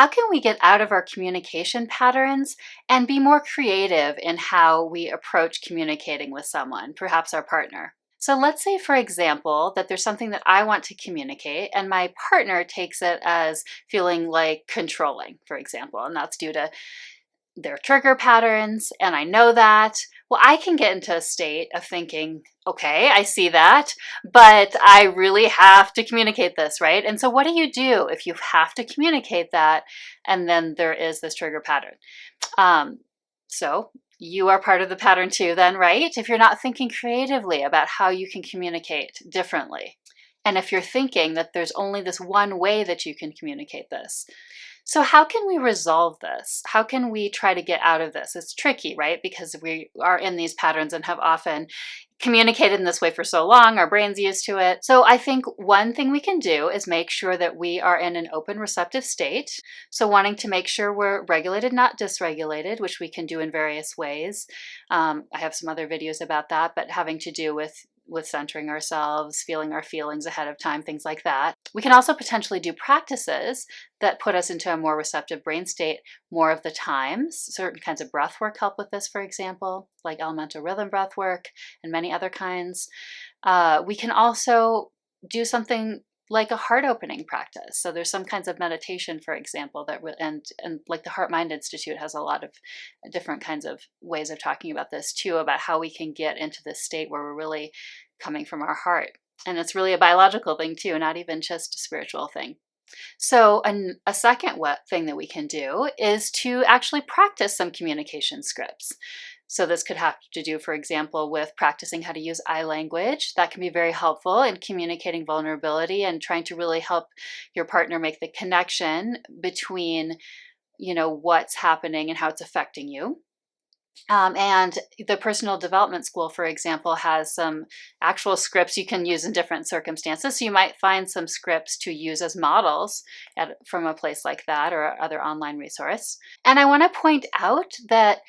how can we get out of our communication patterns and be more creative in how we approach communicating with someone, perhaps our partner? So let's say, for example, that there's something that I want to communicate and my partner takes it as feeling like controlling, for example, and that's due to their trigger patterns, and I know that. Well, I can get into a state of thinking, okay, I see that, but I really have to communicate this, right? And so what do you do if you have to communicate that and then there is this trigger pattern? So you are part of the pattern too then, right? If you're not thinking creatively about how you can communicate differently. And if you're thinking that there's only this one way that you can communicate this. So how can we resolve this? How can we try to get out of this? It's tricky, right? Because we are in these patterns and have often communicated in this way for so long, our brain's used to it. So I think one thing we can do is make sure that we are in an open, receptive state. So wanting to make sure we're regulated, not dysregulated, which we can do in various ways. I have some other videos about that, but having to do with centering ourselves, feeling our feelings ahead of time, things like that. We can also potentially do practices that put us into a more receptive brain state more of the times. Certain kinds of breath work help with this, for example, like elemental rhythm breath work and many other kinds. We can also do something like a heart opening practice. So there's some kinds of meditation, for example, that and like the Heart Mind Institute has a lot of different kinds of ways of talking about this too, about how we can get into this state where we're really coming from our heart. And it's really a biological thing too, not even just a spiritual thing. So a second thing that we can do is to actually practice some communication scripts. So this could have to do, for example, with practicing how to use I language. That can be very helpful in communicating vulnerability and trying to really help your partner make the connection between, what's happening and how it's affecting you. And the Personal Development School, for example, has some actual scripts you can use in different circumstances. So you might find some scripts to use as models from a place like that or other online resource. And I want to point out that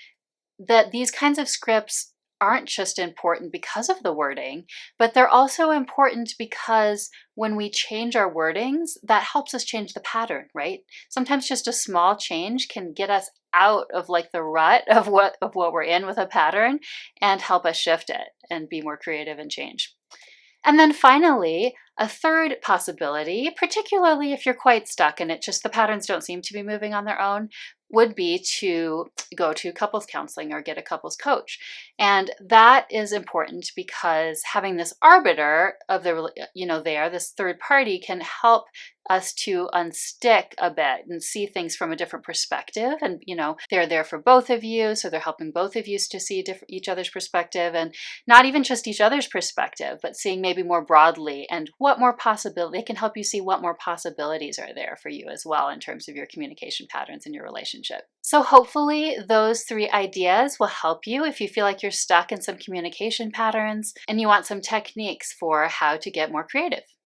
these kinds of scripts aren't just important because of the wording, but they're also important because when we change our wordings, that helps us change the pattern, right? Sometimes just a small change can get us out of like the rut of what we're in with a pattern and help us shift it and be more creative and change. And then finally, a third possibility, particularly if you're quite stuck and the patterns don't seem to be moving on their own, would be to go to couples counseling or get a couples coach. And that is important because having this arbiter of this third party can help us to unstick a bit and see things from a different perspective. And, they're there for both of you. So they're helping both of you to see each other's perspective, and not even just each other's perspective, but seeing maybe more broadly and what more possibility, they can help you see what more possibilities are there for you as well in terms of your communication patterns in your relationship. So hopefully those 3 ideas will help you if you feel like you're stuck in some communication patterns and you want some techniques for how to get more creative.